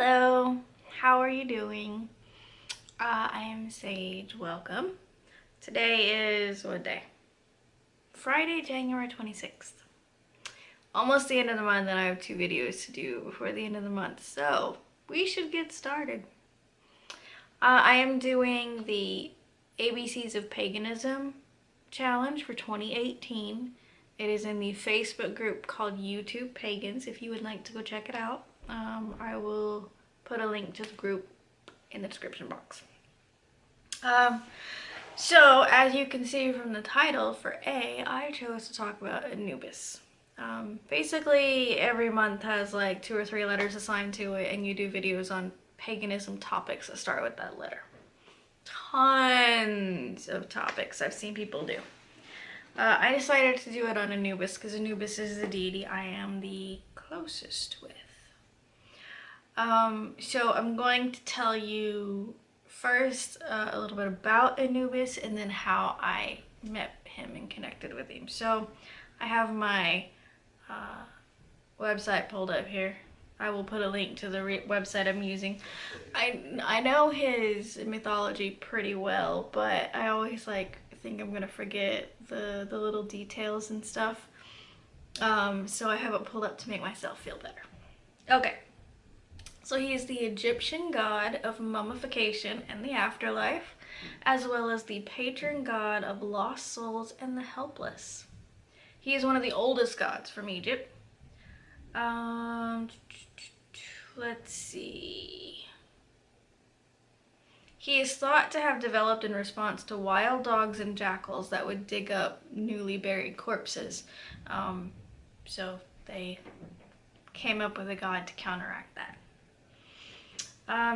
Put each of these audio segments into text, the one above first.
Hello, how are you doing? I am Sage. Welcome. Today is what day? Friday, January 26th. Almost the end of the month, and I have 2 videos to do before the end of the month, so we should get started. I am doing the ABCs of Paganism challenge for 2018. It is in the Facebook group called YouTube Pagans if you would like to go check it out. I will put a link to the group in the description box. So as you can see from the title, for A, I chose to talk about Anubis. Basically every month has like 2 or 3 letters assigned to it, and you do videos on paganism topics that start with that letter. Tons of topics I've seen people do. I decided to do it on Anubis because Anubis is the deity I am the closest with. So I'm going to tell you first a little bit about Anubis and then how I met him and connected with him. So I have my website pulled up here. I will put a link to the website I'm using. I know his mythology pretty well, but I always think I'm gonna forget the little details and stuff. So I have it pulled up to make myself feel better. Okay. So he is the Egyptian god of mummification and the afterlife, as well as the patron god of lost souls and the helpless. He is one of the oldest gods from Egypt. Let's see. He is thought to have developed in response to wild dogs and jackals that would dig up newly buried corpses. So they came up with a god to counteract that.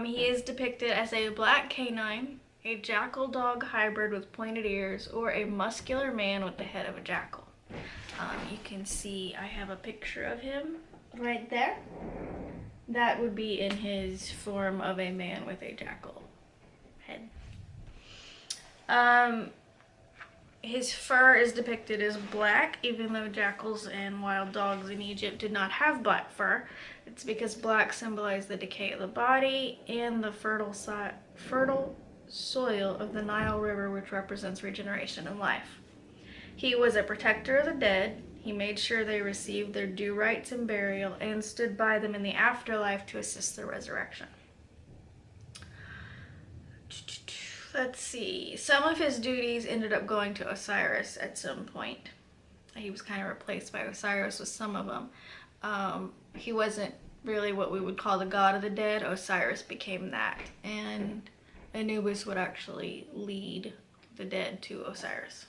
He is depicted as a black canine, a jackal dog hybrid with pointed ears, or a muscular man with the head of a jackal. You can see I have a picture of him right there. That would be in his form of a man with a jackal head. His fur is depicted as black, even though jackals and wild dogs in Egypt did not have black fur. It's because black symbolized the decay of the body and the fertile soil of the Nile River, which represents regeneration and life. He was a protector of the dead. He made sure they received their due rites and burial and stood by them in the afterlife to assist their resurrection. Let's see. Some of his duties ended up going to Osiris at some point. He was kind of replaced by Osiris with some of them. He wasn't really what we would call the god of the dead. Osiris became that, and Anubis would actually lead the dead to Osiris.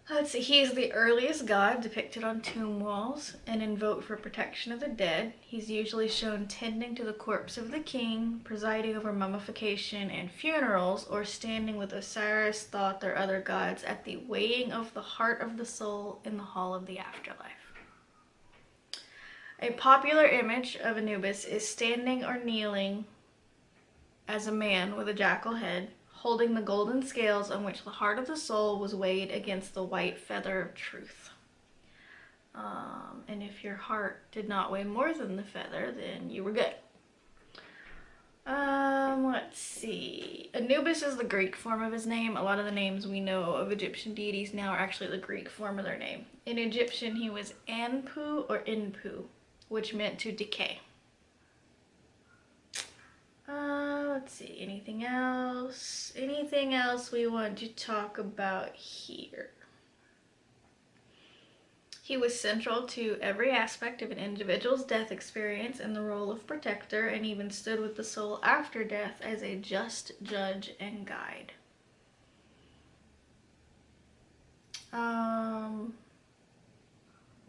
Let's see, he is the earliest god depicted on tomb walls and invoked for protection of the dead. He's usually shown tending to the corpse of the king, presiding over mummification and funerals, or standing with Osiris, Thoth, or other gods at the weighing of the heart of the soul in the hall of the afterlife. A popular image of Anubis is standing or kneeling as a man with a jackal head, holding the golden scales on which the heart of the soul was weighed against the white feather of truth. And if your heart did not weigh more than the feather, then you were good. Let's see. Anubis is the Greek form of his name. A lot of the names we know of Egyptian deities now are actually the Greek form of their name. In Egyptian, he was Anpu or Inpu, which meant to decay. Let's see, anything else? Anything else we want to talk about here? He was central to every aspect of an individual's death experience in the role of protector, and even stood with the soul after death as a just judge and guide.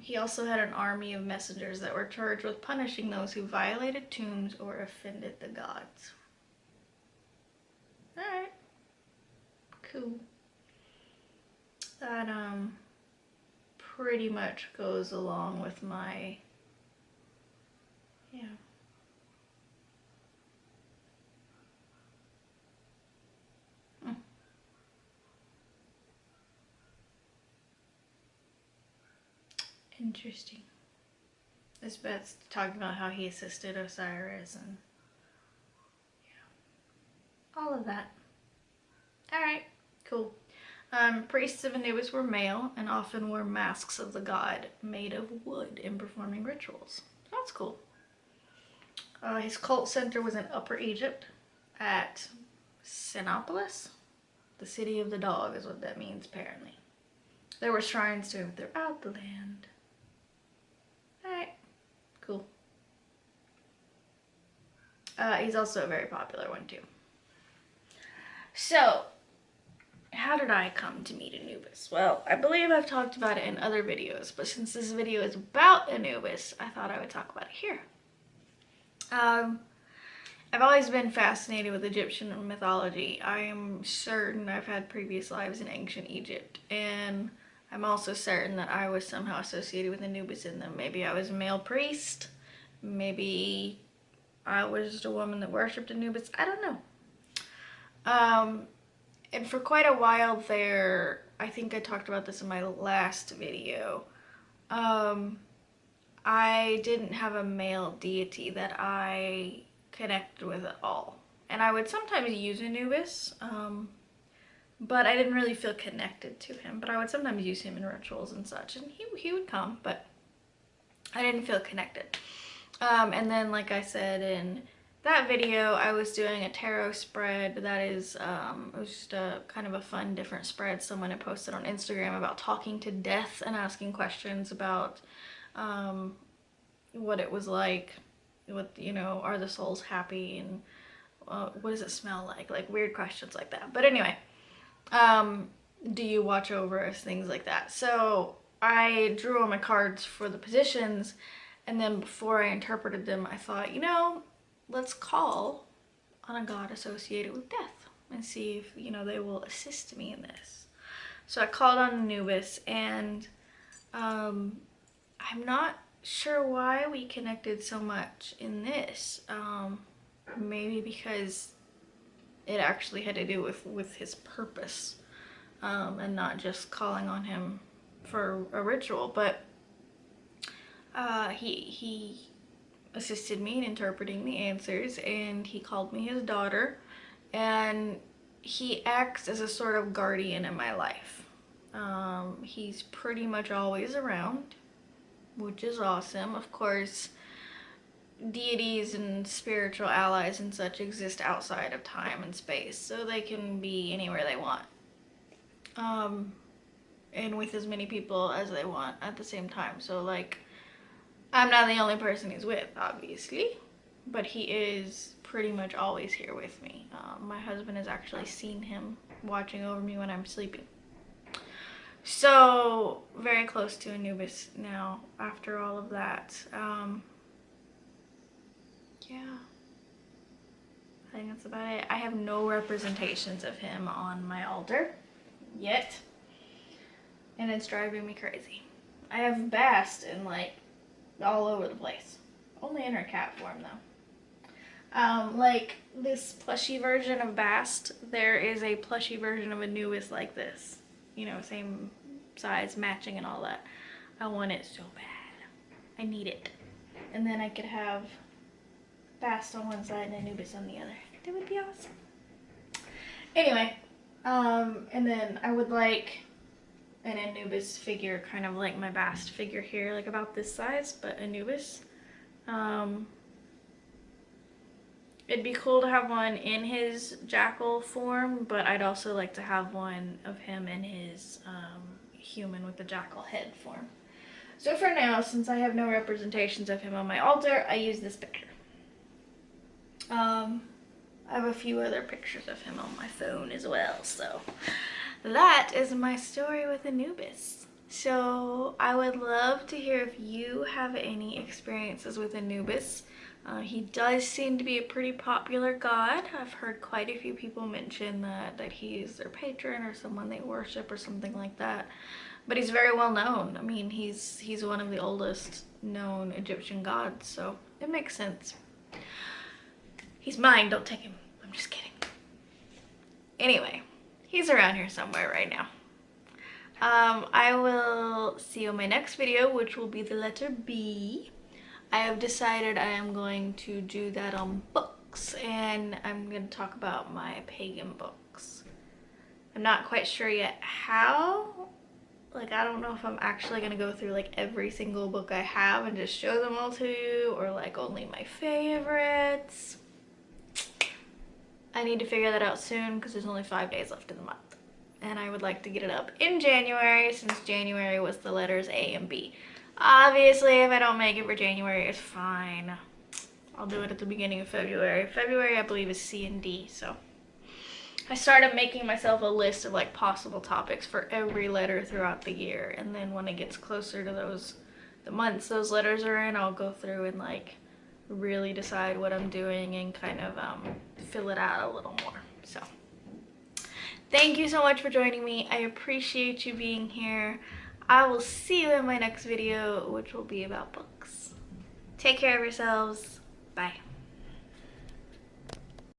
He also had an army of messengers that were charged with punishing those who violated tombs or offended the gods. Alright. Cool. That pretty much goes along with my, Interesting. His Beth's talking about how he assisted Osiris and yeah, all of that. Alright, cool. Priests of Anubis were male and often wore masks of the god made of wood in performing rituals. That's cool. His cult center was in Upper Egypt at Sinopolis. The city of the dog is what that means, apparently. There were shrines to him throughout the land. Alright, cool. He's also a very popular one, too. So, how did I come to meet Anubis? Well, I believe I've talked about it in other videos, but since this video is about Anubis, I thought I would talk about it here. I've always been fascinated with Egyptian mythology. I am certain I've had previous lives in ancient Egypt, and I'm also certain that I was somehow associated with Anubis in them. Maybe I was a male priest, maybe I was the woman that worshipped Anubis, I don't know. And for quite a while there, I think I talked about this in my last video, I didn't have a male deity that I connected with at all. And I would sometimes use Anubis, but I didn't really feel connected to him. But I would sometimes use him in rituals and such, and he would come, but I didn't feel connected. And then, like I said in that video, I was doing a tarot spread that is, it was just a kind of a fun, different spread someone had posted on Instagram about talking to death and asking questions about what it was like, what, you know, are the souls happy, and what does it smell like weird questions like that. But anyway, do you watch over us, things like that. So I drew all my cards for the positions, and then before I interpreted them, I thought, you know, let's call on a god associated with death and see if, you know, they will assist me in this. So I called on Anubis, and I'm not sure why we connected so much in this. Maybe because it actually had to do with his purpose, and not just calling on him for a ritual. But he assisted me in interpreting the answers, and he called me his daughter, and he acts as a sort of guardian in my life. He's pretty much always around, which is awesome. Of course, deities and spiritual allies and such exist outside of time and space, so they can be anywhere they want, and with as many people as they want at the same time. So, like, I'm not the only person he's with, obviously, but he is pretty much always here with me. My husband has actually seen him watching over me when I'm sleeping. So, very close to Anubis now after all of that. Yeah, I think that's about it. I have no representations of him on my altar yet, and it's driving me crazy. I have Bast in, like, all over the place. Only in her cat form, though. Like this plushy version of Bast, there is a plushy version of Anubis like this. You know, same size, matching and all that. I want it so bad. I need it. And then I could have Bast on one side and Anubis on the other. That would be awesome. Anyway, and then I would like an Anubis figure, kind of like my Bast figure here, like about this size, but Anubis. It'd be cool to have one in his jackal form, but I'd also like to have one of him in his human with the jackal head form. So for now, since I have no representations of him on my altar, I use this picture. I have a few other pictures of him on my phone as well, so that is my story with Anubis. So I would love to hear if you have any experiences with Anubis. He does seem to be a pretty popular god. I've heard quite a few people mention that he is their patron or someone they worship or something like that. But he's very well known. I mean, he's one of the oldest known Egyptian gods, so it makes sense. He's mine, don't take him. I'm just kidding. Anyway, he's around here somewhere right now. I will see you in my next video, which will be the letter B. I have decided I am going to do that on books, and I'm going to talk about my pagan books. I'm not quite sure yet how. Like, I don't know if I'm actually going to go through like every single book I have and just show them all to you, or like only my favorites. I need to figure that out soon because there's only 5 days left in the month. And I would like to get it up in January, since January was the letters A and B. Obviously, if I don't make it for January, it's fine. I'll do it at the beginning of February. February, I believe, is C and D, so. I started making myself a list of like possible topics for every letter throughout the year. And then when it gets closer to the months those letters are in, I'll go through and like really decide what I'm doing and kind of fill it out a little more. So thank you so much for joining me. I appreciate you being here. I will see you in my next video, which will be about books. Take care of yourselves. Bye.